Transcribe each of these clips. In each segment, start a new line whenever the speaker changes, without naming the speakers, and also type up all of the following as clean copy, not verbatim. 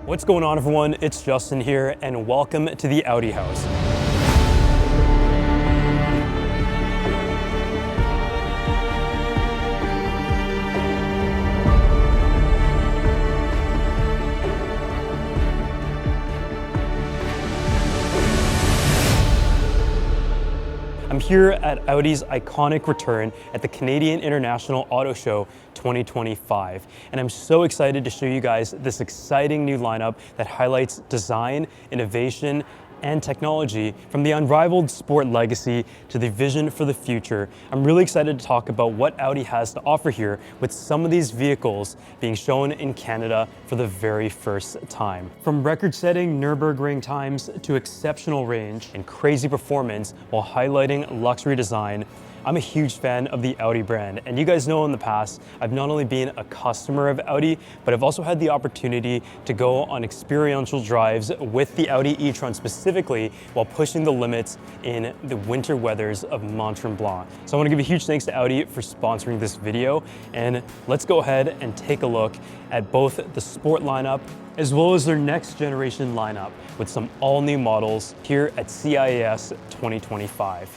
What's going on, everyone? It's Justin here, and welcome to the Audi House. I'm here at Audi's iconic return at the Canadian International AutoShow 2025, and I'm so excited to show you guys this exciting new lineup that highlights design, innovation, and technology, from the unrivaled sport legacy to the vision for the future. I'm really excited to talk about what Audi has to offer here, with some of these vehicles being shown in Canada for the very first time. From record-setting Nürburgring times to exceptional range and crazy performance while highlighting luxury design, I'm a huge fan of the Audi brand, and you guys know in the past, I've not only been a customer of Audi, but I've also had the opportunity to go on experiential drives with the Audi e-tron specifically while pushing the limits in the winter weathers of Mont Tremblant. So I want to give a huge thanks to Audi for sponsoring this video, and let's go ahead and take a look at both the sport lineup as well as their next generation lineup with some all new models here at CIAS 2025.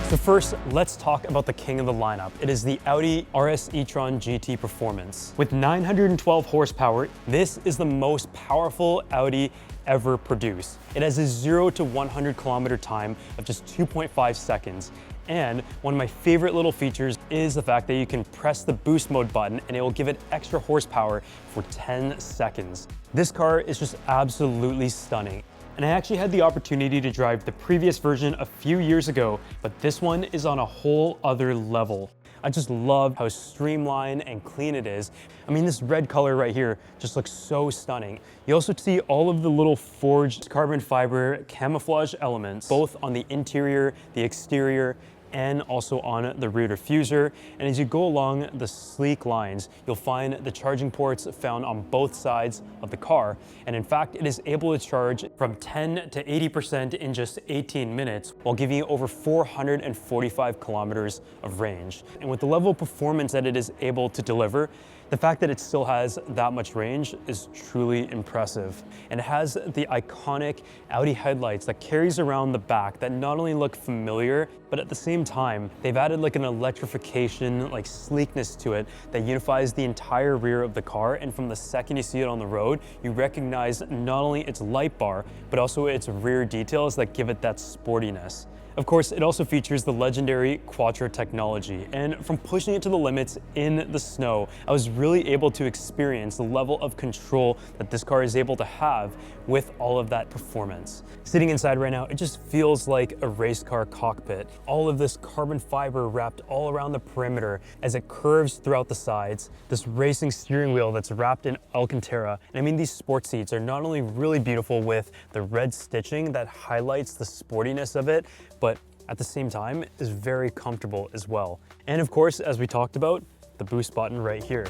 So first, let's talk about the king of the lineup. It is the Audi RS e-tron GT Performance. With 912 horsepower, this is the most powerful Audi ever produced. It has a 0 to 100 kilometer time of just 2.5 seconds. And one of my favorite little features is the fact that you can press the boost mode button and it will give it extra horsepower for 10 seconds. This car is just absolutely stunning. And I actually had the opportunity to drive the previous version a few years ago, but this one is on a whole other level. I just love how streamlined and clean it is. I mean, this red color right here just looks so stunning. You also see all of the little forged carbon fiber camouflage elements, both on the interior, the exterior, and also on the rear diffuser. And as you go along the sleek lines, you'll find the charging ports found on both sides of the car. And in fact, it is able to charge from 10 to 80% in just 18 minutes, while giving you over 445 kilometers of range. And with the level of performance that it is able to deliver, the fact that it still has that much range is truly impressive. And it has the iconic Audi headlights that carries around the back that not only look familiar, but at the same time, they've added like an electrification, like sleekness to it that unifies the entire rear of the car. And from the second you see it on the road, you recognize not only its light bar, but also its rear details that give it that sportiness. Of course, it also features the legendary Quattro technology, and from pushing it to the limits in the snow, I was really able to experience the level of control that this car is able to have with all of that performance. Sitting inside right now, it just feels like a race car cockpit. All of this carbon fiber wrapped all around the perimeter as it curves throughout the sides, this racing steering wheel that's wrapped in Alcantara. And I mean, these sports seats are not only really beautiful with the red stitching that highlights the sportiness of it, but at the same time is very comfortable as well. And of course, as we talked about, the boost button right here.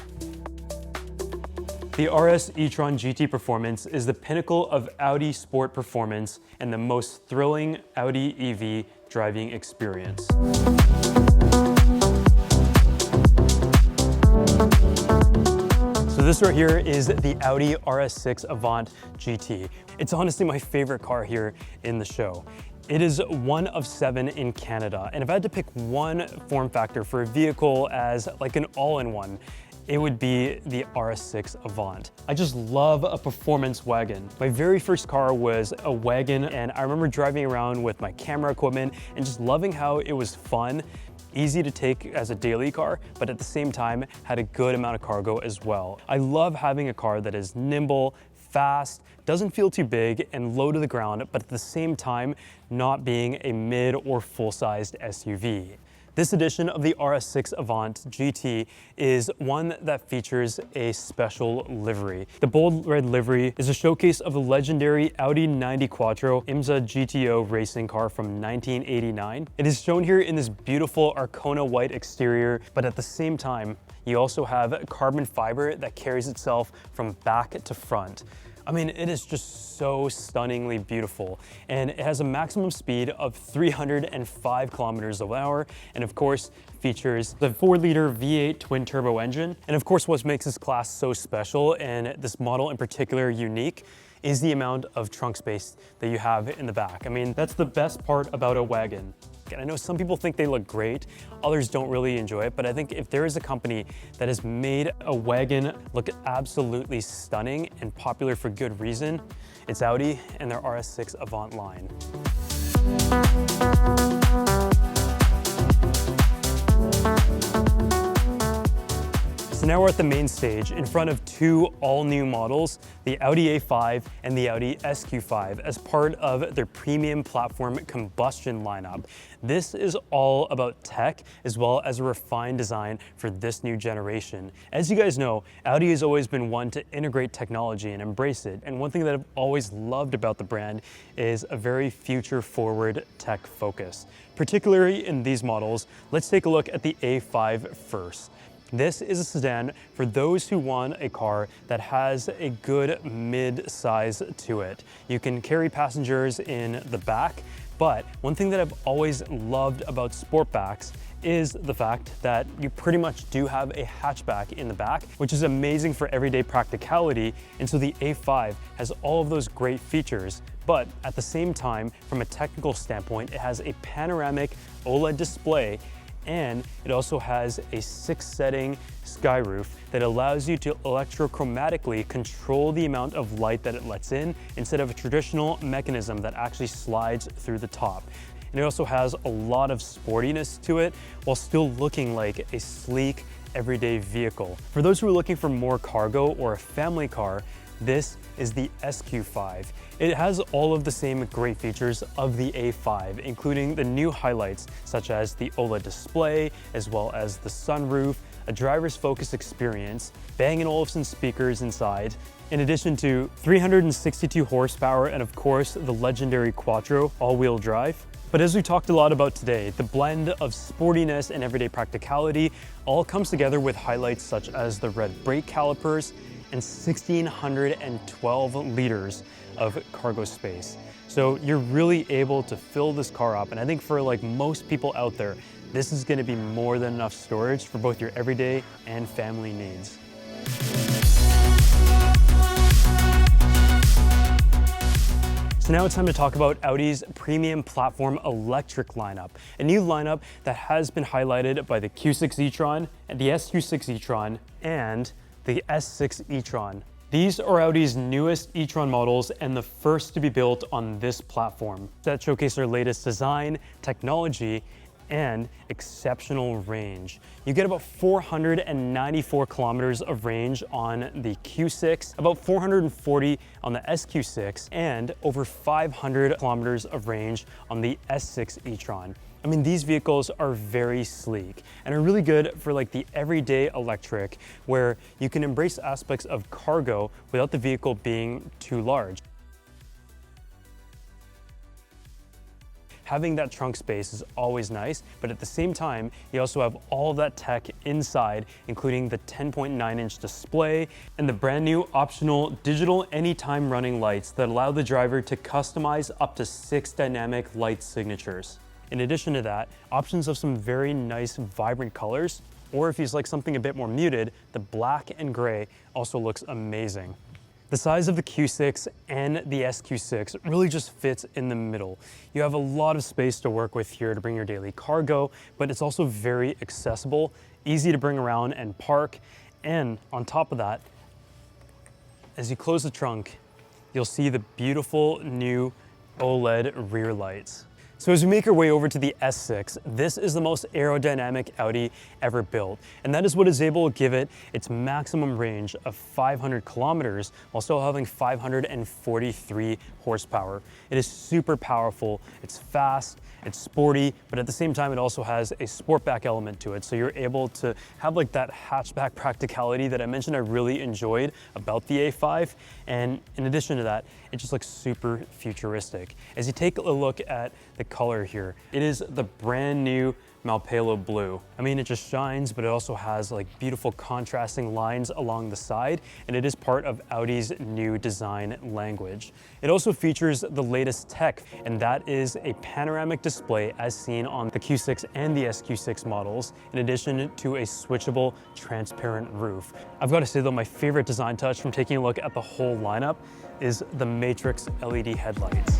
The RS e-tron GT Performance is the pinnacle of Audi sport performance and the most thrilling Audi EV driving experience. So this right here is the Audi RS6 Avant GT. It's honestly my favorite car here in the show. It is one of 7 in Canada, and if I had to pick one form factor for a vehicle as like an all-in-one, it would be the RS6 Avant. I just love a performance wagon. My very first car was a wagon, and I remember driving around with my camera equipment and just loving how it was fun, easy to take as a daily car, but at the same time had a good amount of cargo as well. I love having a car that is nimble, fast, doesn't feel too big, and low to the ground, but at the same time not being a mid or full-sized SUV. This edition of the RS6 Avant GT is one that features a special livery. The bold red livery is a showcase of the legendary Audi 90 Quattro IMSA GTO racing car from 1989. It is shown here in this beautiful Arcona white exterior, but at the same time, you also have carbon fiber that carries itself from back to front. I mean, it is just so stunningly beautiful, and it has a maximum speed of 305 kilometers an hour, and of course features the 4-liter V8 twin turbo engine. And of course, what makes this class so special, and this model in particular unique, is the amount of trunk space that you have in the back. I mean, that's the best part about a wagon. And I know some people think they look great, others don't really enjoy it, but I think if there is a company that has made a wagon look absolutely stunning and popular for good reason, it's Audi and their RS6 Avant line. So now we're at the main stage in front of two all-new models, the Audi A5 and the Audi SQ5, as part of their premium platform Combustion lineup. This is all about tech as well as a refined design for this new generation. As you guys know, Audi has always been one to integrate technology and embrace it. And one thing that I've always loved about the brand is a very future-forward tech focus. Particularly in these models, let's take a look at the A5 first. This is a sedan for those who want a car that has a good mid-size to it. You can carry passengers in the back, but one thing that I've always loved about Sportbacks is the fact that you pretty much do have a hatchback in the back, which is amazing for everyday practicality. And so the A5 has all of those great features, but at the same time, from a technical standpoint, it has a panoramic OLED display, and it also has a 6-setting sky roof that allows you to electrochromatically control the amount of light that it lets in instead of a traditional mechanism that actually slides through the top. And it also has a lot of sportiness to it while still looking like a sleek, everyday vehicle. For those who are looking for more cargo or a family car, this is the SQ5. It has all of the same great features of the A5, including the new highlights such as the OLED display, as well as the sunroof, a driver's focus experience, Bang & Olufsen speakers inside, in addition to 362 horsepower and of course the legendary Quattro all-wheel drive. But as we talked a lot about today, the blend of sportiness and everyday practicality all comes together with highlights such as the red brake calipers and 1,612 liters of cargo space. So you're really able to fill this car up, and I think for like most people out there, this is gonna be more than enough storage for both your everyday and family needs. So now it's time to talk about Audi's premium platform electric lineup, a new lineup that has been highlighted by the Q6 e-tron, the SQ6 e-tron, and the S6 e-tron. These are Audi's newest e-tron models and the first to be built on this platform that showcase their latest design, technology, and exceptional range. You get about 494 kilometers of range on the Q6, about 440 on the SQ6, and over 500 kilometers of range on the S6 e-tron. I mean, these vehicles are very sleek and are really good for like the everyday electric, where you can embrace aspects of cargo without the vehicle being too large. Having that trunk space is always nice, but at the same time, you also have all of that tech inside, including the 10.9-inch display and the brand new optional digital anytime running lights that allow the driver to customize up to 6 dynamic light signatures. In addition to that, options of some very nice vibrant colors, or if you like something a bit more muted, the black and gray also looks amazing. The size of the Q6 and the SQ6 really just fits in the middle. You have a lot of space to work with here to bring your daily cargo, but it's also very accessible, easy to bring around and park. And on top of that, as you close the trunk, you'll see the beautiful new OLED rear lights. So as we make our way over to the S6, this is the most aerodynamic Audi ever built. And that is what is able to give it its maximum range of 500 kilometers while still having 543 horsepower. It is super powerful, it's fast, it's sporty, but at the same time, it also has a sportback element to it. So you're able to have like that hatchback practicality that I mentioned I really enjoyed about the A5. And in addition to that, it just looks super futuristic. As you take a look at the color here, it is the brand new Malpelo blue. I mean, it just shines, but it also has like beautiful contrasting lines along the side, and it is part of Audi's new design language. It also features the latest tech, and that is a panoramic display as seen on the Q6 and the SQ6 models, in addition to a switchable transparent roof. I've got to say though, my favorite design touch from taking a look at the whole lineup is the Matrix LED headlights.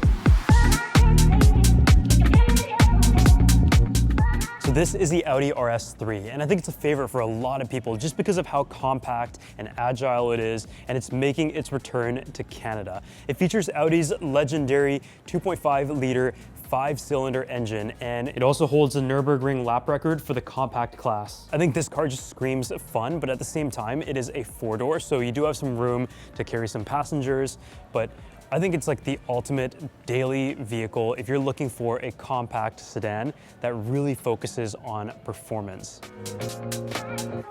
So this is the Audi RS3, and I think it's a favorite for a lot of people just because of how compact and agile it is, and it's making its return to Canada. It features Audi's legendary 2.5-liter 5-cylinder engine, and it also holds a Nürburgring lap record for the compact class. I think this car just screams fun, but at the same time, it is a 4-door, so you do have some room to carry some passengers, but I think it's like the ultimate daily vehicle if you're looking for a compact sedan that really focuses on performance.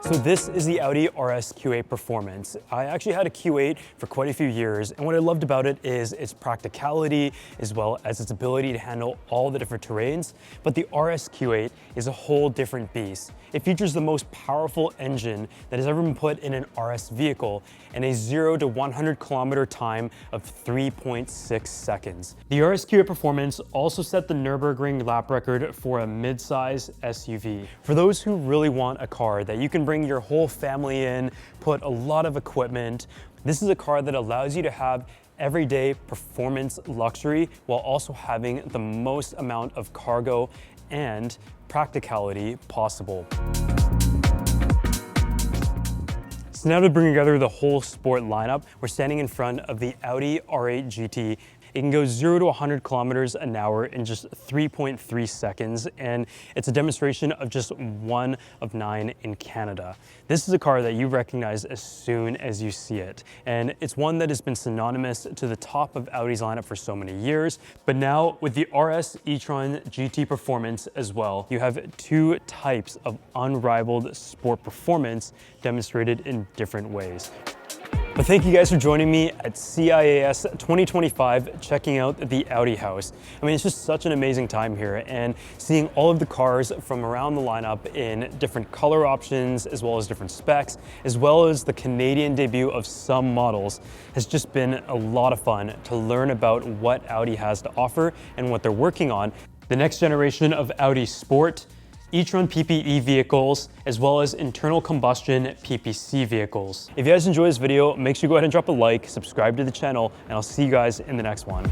So this is the Audi RS Q8 Performance. I actually had a Q8 for quite a few years, and what I loved about it is its practicality as well as its ability to handle all the different terrains. But the RS Q8 is a whole different beast. It features the most powerful engine that has ever been put in an RS vehicle and a 0 to 100 kilometer time of 3.6 seconds. The RS Q8 Performance also set the Nürburgring lap record for a mid-size SUV. For those who really want a car that you can bring your whole family in, put a lot of equipment, this is a car that allows you to have everyday performance luxury while also having the most amount of cargo and practicality possible. So now to bring together the whole sport lineup, we're standing in front of the Audi R8 GT. It can go 0 to 100 kilometers an hour in just 3.3 seconds, and it's a demonstration of just 1 of 9 in Canada. This is a car that you recognize as soon as you see it, and it's one that has been synonymous to the top of Audi's lineup for so many years. But now with the RS e-tron GT Performance as well, you have 2 types of unrivaled sport performance demonstrated in different ways. But thank you guys for joining me at CIAS 2025, checking out the Audi House. I mean, it's just such an amazing time here, and seeing all of the cars from around the lineup in different color options, as well as different specs, as well as the Canadian debut of some models, has just been a lot of fun to learn about what Audi has to offer and what they're working on. The next generation of Audi Sport, e-tron PPE vehicles, as well as internal combustion PPC vehicles. If you guys enjoyed this video, make sure you go ahead and drop a like, subscribe to the channel, and I'll see you guys in the next one.